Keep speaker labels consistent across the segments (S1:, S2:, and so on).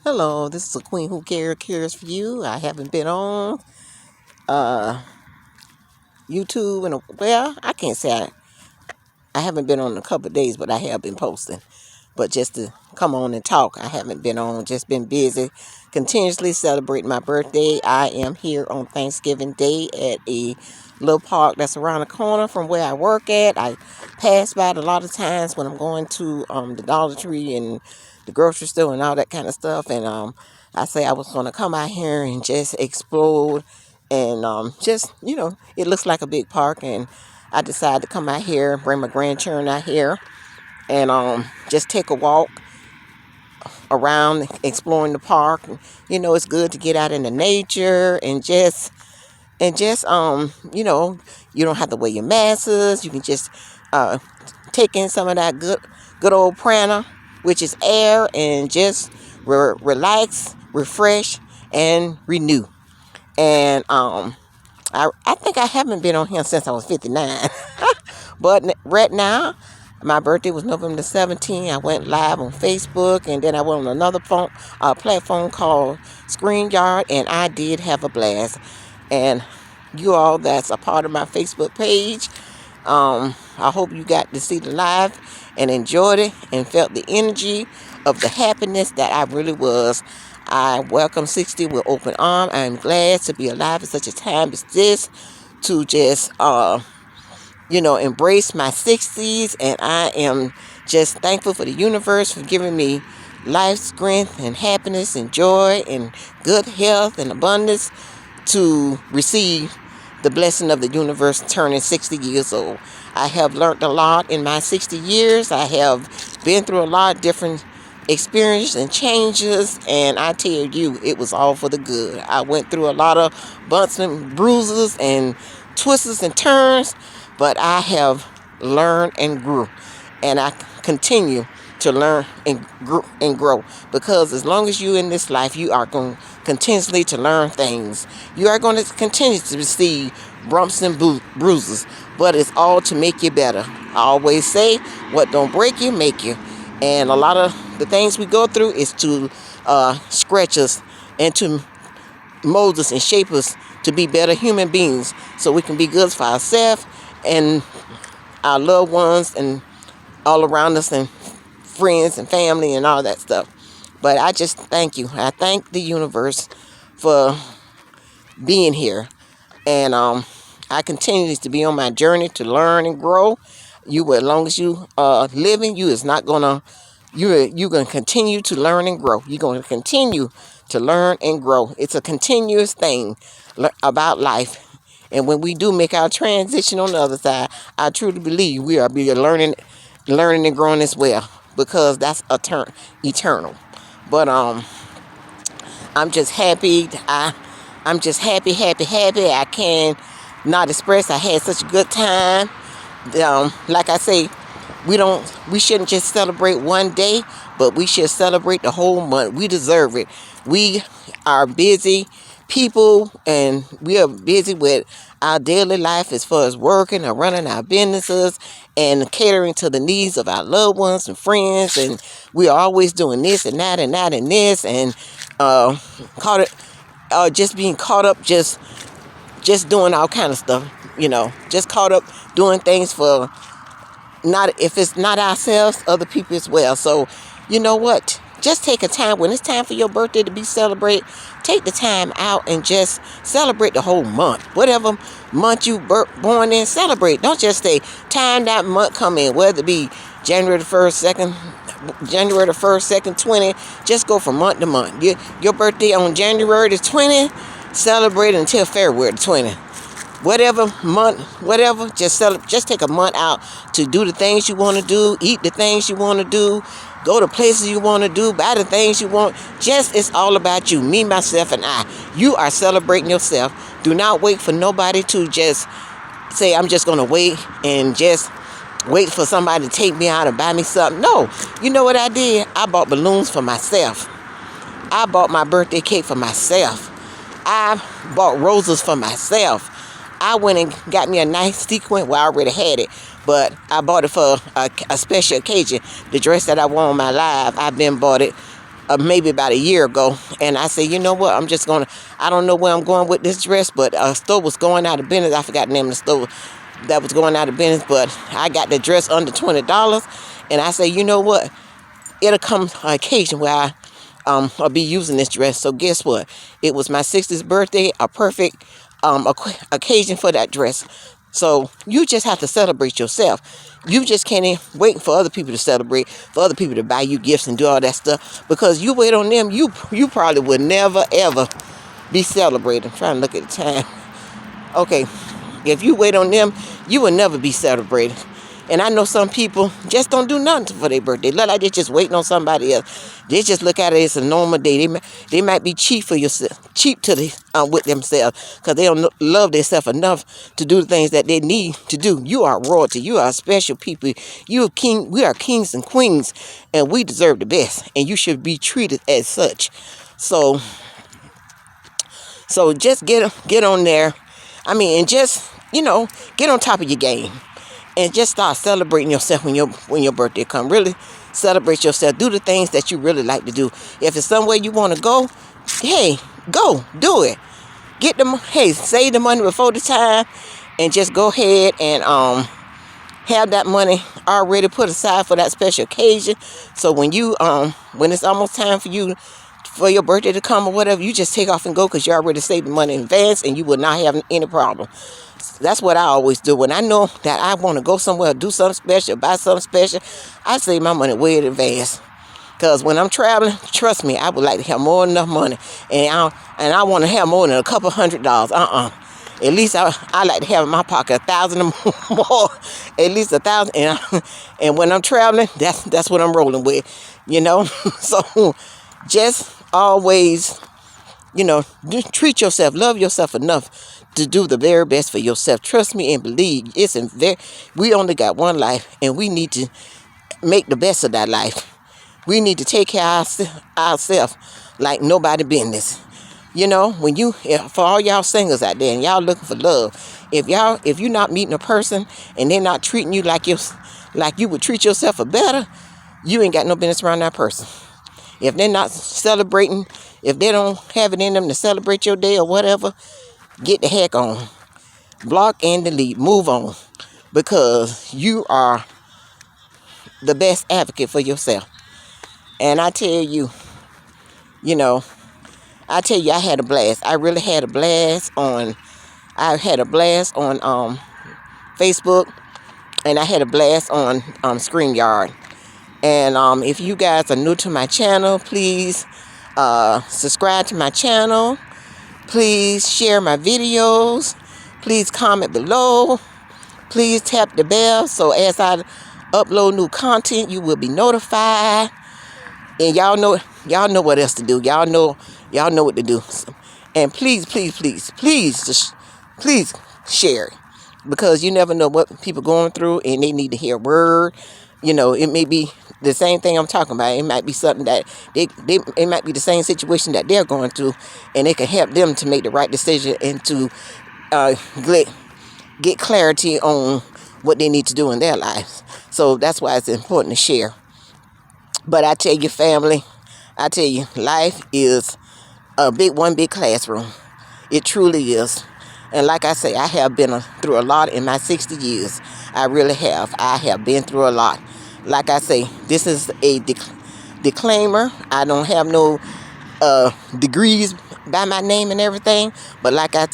S1: Hello, this is a Queen Who cares for you. I haven't been on uh, YouTube well, I can't say I haven't been on in a couple of days, but I have been posting. But just to come on and talk, I haven't been on. Just been busy, continuously celebrating my birthday. I am here on Thanksgiving Day at a little park that's around the corner from where I work at. I pass by it a lot of times when I'm going to the Dollar Tree and the grocery store and all that kind of stuff. And I say I was going to come out here and just explode. And just, it looks like a big park. And I decided to come out here, bring my grandchildren out here, and just take a walk around exploring the park. It's good to get out in the nature and just you don't have to wear your masks. You can just uh take in some of that good old prana, which is air, and just relax, refresh, and renew. And I think I haven't been on here since I was 59. But right now, my birthday was November the 17th. I went live on Facebook, and then I went on another platform called ScreenYard, and I did have a blast. And you all that's a part of my Facebook page, I hope you got to see the live and enjoyed it and felt the energy of the happiness that I really was. I welcome 60 with open arms. I'm glad to be alive at such a time as this, to just embrace my 60s. And I am just thankful for the universe for giving me life, strength, and happiness, and joy, and good health, and abundance to receive the blessing of the universe turning 60 years old. I have learned a lot in my 60 years. I have been through a lot of different experiences and changes, and I tell you, it was all for the good. I went through a lot of bumps and bruises and twists and turns, but I have learned and grew, and I continue to learn and grow, because as long as you're in this life, you are going continuously to learn things. You are going to continue to receive bumps and bruises, but it's all to make you better. I always say, what don't break you, make you. And a lot of the things we go through is to scratch us and to mold us and shape us to be better human beings, so we can be good for ourselves and our loved ones and all around us, and friends and family and all that stuff. But I just thank you. I thank the universe for being here. And I continue to be on my journey to learn and grow. As long as you are living, you're gonna continue to learn and grow. You're gonna continue to learn and grow. It's a continuous thing about life. And when we do make our transition on the other side, I truly believe we are be learning and growing as well, because that's eternal. But I'm just happy. I'm just happy. I can not express. I had such a good time. Like I say, we shouldn't just celebrate one day, but we should celebrate the whole month. We deserve it. We are busy people, and we are busy with our daily life as far as working or running our businesses and catering to the needs of our loved ones and friends. And we are always doing this and that and that and this, and caught it just being caught up, just doing all kind of stuff, just caught up doing things for, not if it's not ourselves, other people as well. So you know what, just take a time when it's time for your birthday to be celebrated. Take the time out and just celebrate the whole month. Whatever month you born in, celebrate. Don't just say time that month come in, whether it be January the 1st, 2nd, January the 1st, 2nd, 20. Just go from month to month. Your birthday on January the 20th, celebrate until February the 20th. Whatever month, whatever, just take a month out to do the things you want to do, eat the things you want to do, go to places you want to do, buy the things you want. It's all about you, me, myself, and I. You are celebrating yourself. Do not wait for nobody to just say, I'm just going to wait and just wait for somebody to take me out and buy me something. No, you know what I did? I bought balloons for myself. I bought my birthday cake for myself. I bought roses for myself. I went and got me a nice sequin. Well, I already had it, but I bought it for a special occasion. The dress that I wore on my live, I've been bought it maybe about a year ago. And I said, you know what, I don't know where I'm going with this dress, but a store was going out of business. I forgot the name of the store that was going out of business, but I got the dress under $20. And I say, you know what, it'll come an occasion where I'll be using this dress. So guess what? It was my 60th birthday, a perfect occasion for that dress. So you just have to celebrate yourself. You just can't wait for other people to celebrate, for other people to buy you gifts and do all that stuff. Because you wait on them, you probably would never, ever be celebrated. I'm trying to look at the time. Okay, if you wait on them, you will never be celebrated. And I know some people just don't do nothing for their birthday. Look like they're just waiting on somebody else. They just look at it as a normal day. They might be cheap with themselves because they don't love themselves enough to do the things that they need to do. You are royalty. You are special people. You are king. We are kings and queens, and we deserve the best. And you should be treated as such. So just get on there. I mean, and just get on top of your game. And just start celebrating yourself when your birthday comes. Really celebrate yourself. Do the things that you really like to do. If it's somewhere you want to go, hey, go. Do it. Save the money before the time. And just go ahead and have that money already put aside for that special occasion. So when it's almost time for your birthday to come or whatever, you just take off and go because you already saved the money in advance and you will not have any problem. That's what I always do. When I know that I want to go somewhere, do something special, buy something special, I save my money way in advance. Because when I'm traveling, trust me, I would like to have more than enough money. And I want to have more than a couple $100. At least I like to have in my pocket $1,000 or more. At least $1,000. And when I'm traveling, that's what I'm rolling with. So just always, treat yourself, love yourself enough to do the very best for yourself. Trust me and believe. We only got one life, and we need to make the best of that life. We need to take care of ourselves like nobody business. For all y'all singers out there and y'all looking for love, if you're not meeting a person and they're not treating you like you would treat yourself or better, you ain't got no business around that person. If they're not celebrating, if they don't have it in them to celebrate your day or whatever, get the heck on. Block and delete. Move on. Because you are the best advocate for yourself. And I tell you, I had a blast. I really had a blast on Facebook, and I had a blast on StreamYard. And if you guys are new to my channel, please subscribe to my channel. Please share my videos. Please comment below. Please tap the bell so as I upload new content, you will be notified. And y'all know what else to do. Y'all know what to do. And please share it. Because you never know what people going through and they need to hear a word. It may be the same thing I'm talking about. It might be something that it might be the same situation that they're going through, and it can help them to make the right decision and to get clarity on what they need to do in their lives. So that's why it's important to share. But I tell you, family, life is one big classroom. It truly is. And like I say, I have been through a lot in my 60 years. I really have. I have been through a lot. Like I say, this is a disclaimer. I don't have no degrees by my name and everything. But like I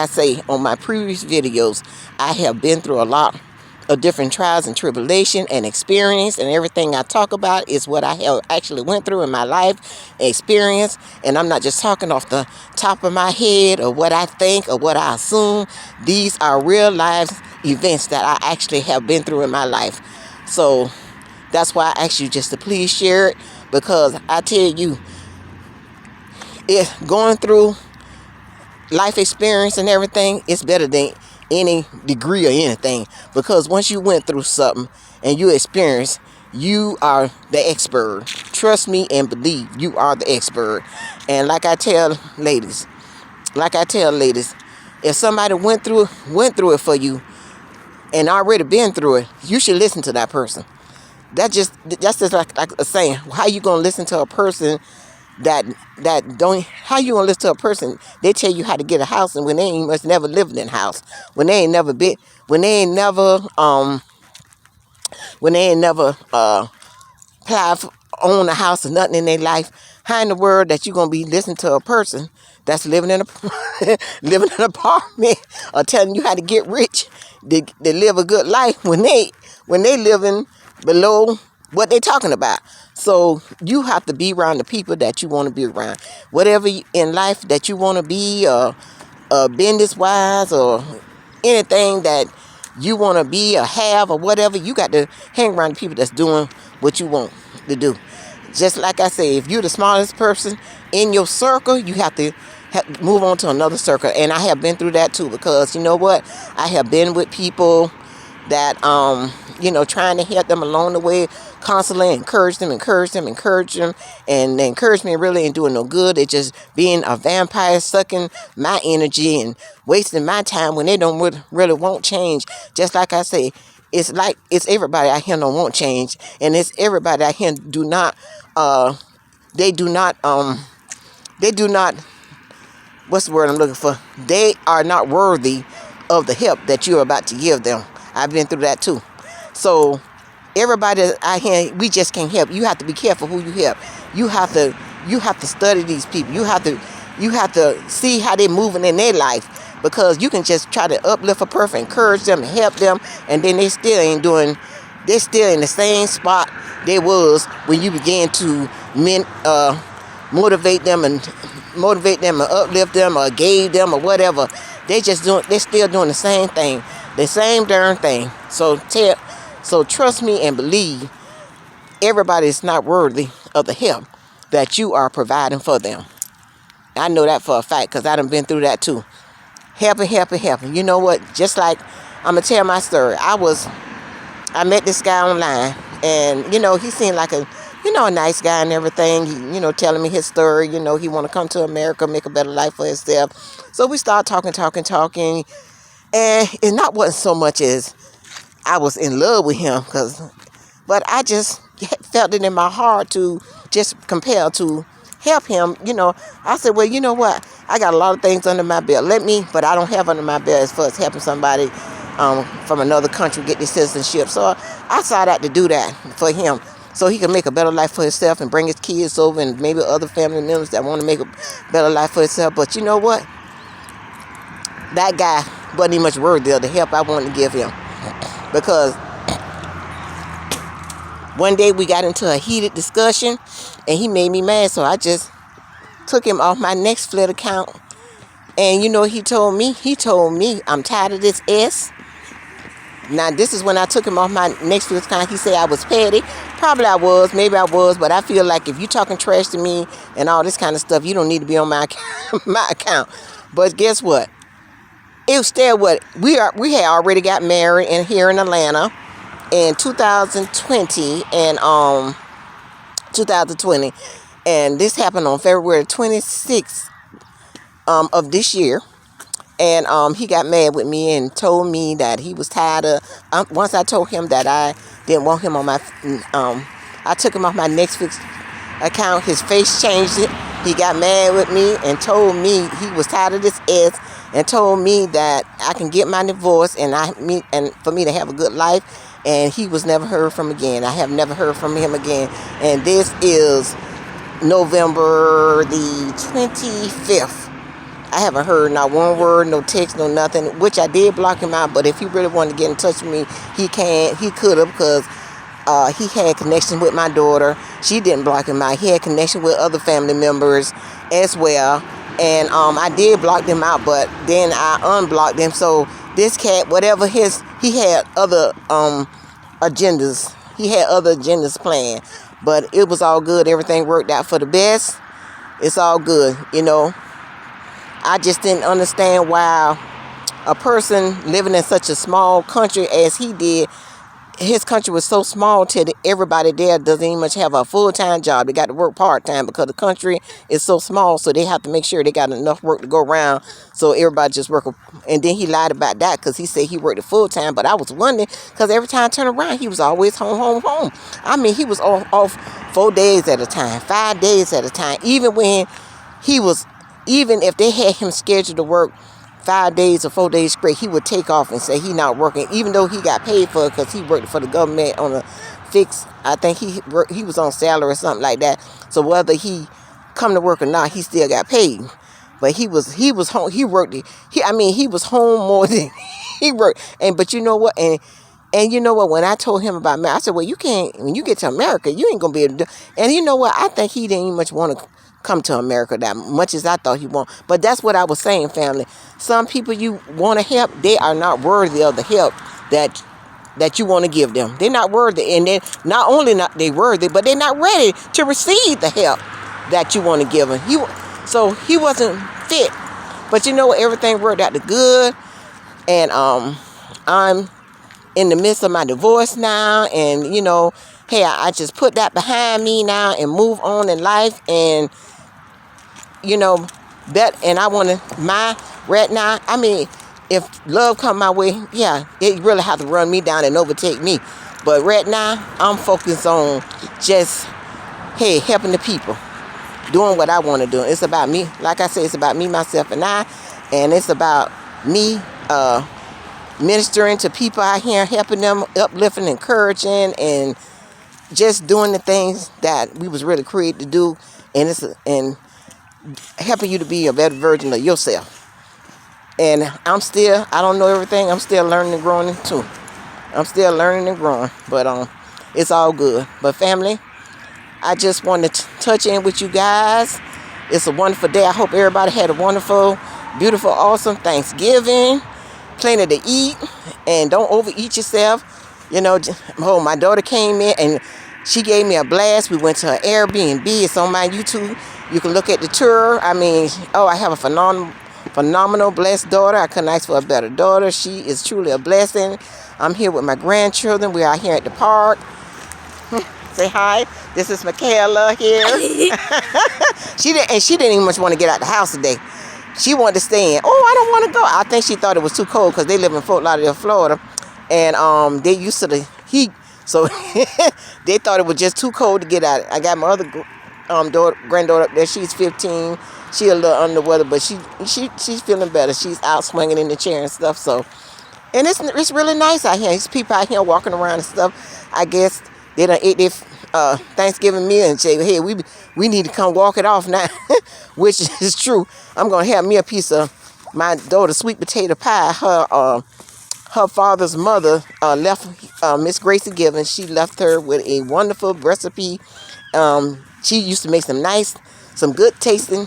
S1: say on my previous videos, I have been through a lot of different trials and tribulation and experience, and everything I talk about is what I have actually went through in my life experience. And I'm not just talking off the top of my head or what I think or what I assume. These are real life events that I actually have been through in my life. So that's why I ask you just to please share it, because I tell you, going through life experience and everything, it's better than any degree or anything. Because once you went through something and you experienced, you are the expert. Trust me and believe, you are the expert. And like I tell ladies, if somebody went through it for you and already been through it, you should listen to that person. That's just like a saying. How you gonna listen to a person that don't? How you gonna listen to a person? They tell you how to get a house, and when they ain't must never lived in a house, when they ain't never been, when they ain't never apply for, own a house or nothing in their life. How in the world that you gonna be listening to a person that's living in a living in an apartment or telling you how to get rich, to live a good life when they living below what they talking about? So you have to be around the people that you want to be around. Whatever in life that you want to be, business wise or anything that you want to be or have or whatever, you got to hang around the people that's doing what you want to do. Just like I say, if you're the smallest person in your circle, you have to move on to another circle. And I have been through that too, because you know what? I have been with people that, trying to help them along the way, constantly encourage them, and the encouragement really ain't doing no good. It's just being a vampire, sucking my energy and wasting my time when they don't really want change. Just like I say, it's everybody out here don't want change, and it's everybody out here do not, they do not, what's the word I'm looking for? They are not worthy of the help that you're about to give them. I've been through that too. So everybody out here, we just can't help. You have to be careful who you help. You have to study these people. You have to see how they're moving in their life, because you can just try to uplift a person, encourage them, help them, and then they're still in the same spot they was when you began to motivate them and uplift them or gave them or whatever. They're still doing the same thing, the same darn thing. So trust me and believe, everybody is not worthy of the help that you are providing for them. I know that for a fact, because I done been through that too. Helping. You know what? Just like, I'm going to tell my story. I met this guy online, and, he seemed like a nice guy and everything. He, telling me his story. He want to come to America, make a better life for himself. So we started talking. And it wasn't so much as I was in love with him, but I just felt it in my heart to just compel to help him. I said, well, you know what? I got a lot of things under my belt. But I don't have under my belt as far as helping somebody from another country get their citizenship. So I sought out to do that for him, so he can make a better life for himself and bring his kids over, and maybe other family members that want to make a better life for himself. But you know what? That guy wasn't even much worthy of the help I wanted to give him, because one day we got into a heated discussion and he made me mad, so I just took him off my Netflix account. And he told me, I'm tired of this S. Now, this is when I took him off my Netflix account. He said I was petty. Probably I was, maybe I was, but I feel like if you talking trash to me and all this kind of stuff, you don't need to be on my account. But guess what? It was still what we had already got married here in Atlanta in 2020, and this happened on February 26th of this year. And he got mad with me and told me that he was tired of. Once I told him that I didn't want him on my, I took him off my Netflix account. His face changed it. He got mad with me and told me he was tired of this S, and told me that I can get my divorce and for me to have a good life. And he was never heard from again. I have never heard from him again. And this is November the 25th. I haven't heard not one word, no text, no nothing, which I did block him out. But if he really wanted to get in touch with me, he could have, because he had connection with my daughter. She didn't block him out. He had connection with other family members as well. And I did block them out, but then I unblocked them. So this cat, whatever he had other agendas. He had other agendas planned. But it was all good. Everything worked out for the best. It's all good, I just didn't understand why a person living in such a small country as he did his country was so small till everybody there doesn't even much have a full-time job. They got to work part-time because the country is so small, so they have to make sure they got enough work to go around, so everybody just work. And then he lied about that because he said he worked full-time, but I was wondering because every time I turn around, he was always home. I mean, he was off 4 days at a time, 5 days at a time, even if they had him scheduled to work 5 days or 4 days straight, he would take off and say he not working, even though he got paid for it because he worked for the government on a fixed. I think he was on salary or something like that. So whether he come to work or not, he still got paid. But he was home. He worked. He was home more than he worked. But you know what? And you know what? When I told him about America, I said, well, you can't. When you get to America, you ain't gonna be able to do. And you know what? I think he didn't even much want to come to America that much as I thought he wanted. But that's what I was saying, family. Some people you want to help, they are not worthy of the help that you want to give them. They're not worthy, and then not only not they worthy, but they're not ready to receive the help that you want to give them. So he wasn't fit. But you know what? Everything worked out to good, and I'm in the midst of my divorce now, and hey, I just put that behind me now and move on in life, and and I want to right now. I mean, if love come my way, yeah, it really have to run me down and overtake me. But right now, I'm focused on just, hey, helping the people, doing what I want to do. It's about me. Like I said, it's about me, myself, and I, and it's about me ministering to people out here, helping them, uplifting, encouraging, and just doing the things that we was really created to do, and helping you to be a better version of yourself. And I don't know everything. I'm still learning and growing too. I'm still learning and growing, but it's all good. But family, I just wanted to touch in with you guys. It's a wonderful day. I hope everybody had a wonderful, beautiful, awesome Thanksgiving. Plenty to eat, and don't overeat yourself. My daughter came in and she gave me a blast. We went to her Airbnb. It's on my YouTube. You can look at the tour. I have a phenomenal, blessed daughter. I couldn't ask for a better daughter. She is truly a blessing. I'm here with my grandchildren. We're out here at the park. Say hi. This is Michaela here. She didn't even much want to get out the house today. She wanted to stay in. Oh, I don't want to go. I think she thought it was too cold because they live in Fort Lauderdale, Florida, and they used to the heat, so they thought it was just too cold to get out. I got my other granddaughter up there. She's 15. She a little under the weather, but she's feeling better. She's out swinging in the chair and stuff. So, and it's really nice out here. There's people out here walking around and stuff. I guess they done ate their Thanksgiving meal and say, hey, we need to come walk it off now, which is true. I'm gonna have me a piece of my daughter's sweet potato pie. Her father's mother left Miss Gracie Gibbons. She left her with a wonderful recipe. She used to make some good tasting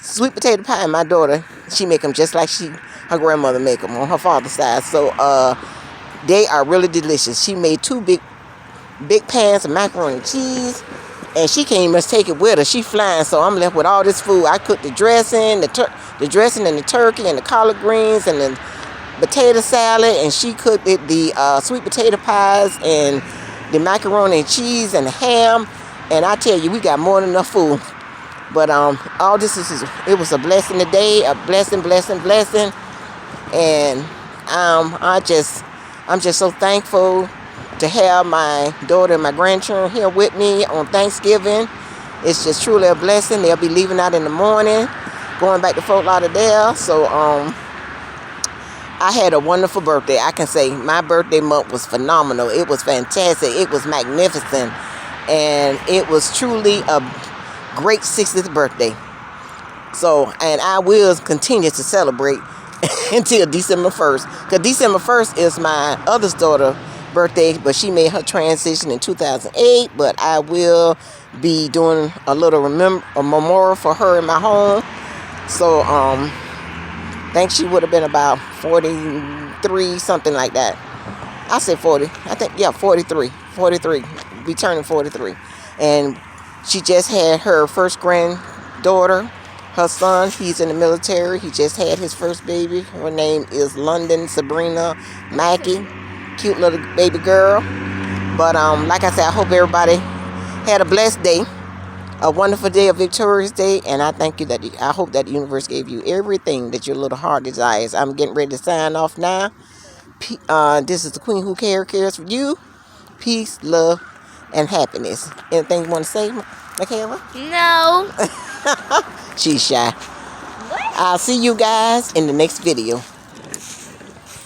S1: sweet potato pie. And my daughter, she make them just like her grandmother make them on her father's side. So they are really delicious. She made 2 big pans of macaroni and cheese, and she can't even take it with her. She flying, so I'm left with all this food. I cooked the dressing, the dressing and the turkey and the collard greens and the potato salad, and she cooked the sweet potato pies and the macaroni and cheese and the ham. And I tell you, we got more than enough food. But all this it was a blessing today, a blessing. And I'm just so thankful to have my daughter and my grandchildren here with me on Thanksgiving. It's just truly a blessing. They'll be leaving out in the morning, going back to Fort Lauderdale. So I had a wonderful birthday. I can say my birthday month was phenomenal. It was fantastic. It was magnificent. And it was truly a great 60th birthday. So, and I will continue to celebrate until December 1st. Because December 1st is my other daughter's birthday, but she made her transition in 2008. But I will be doing a little memorial for her in my home. So, I think she would have been about 43, something like that. I said 40. I think, yeah, 43. Be turning 43. And she just had her first granddaughter. Her son, he's in the military. He just had his first baby. Her name is London Sabrina Mackey. cute little baby girl. But like I said, I hope everybody had a blessed day, a wonderful day, a victorious day, and I thank you that I hope that the universe gave you everything that your little heart desires. I'm getting ready to sign off now. This is the Queen Who cares for you. Peace, love, and happiness. Anything you want to say, Michaela?
S2: No.
S1: She's shy.
S2: What?
S1: I'll see you guys in the next video.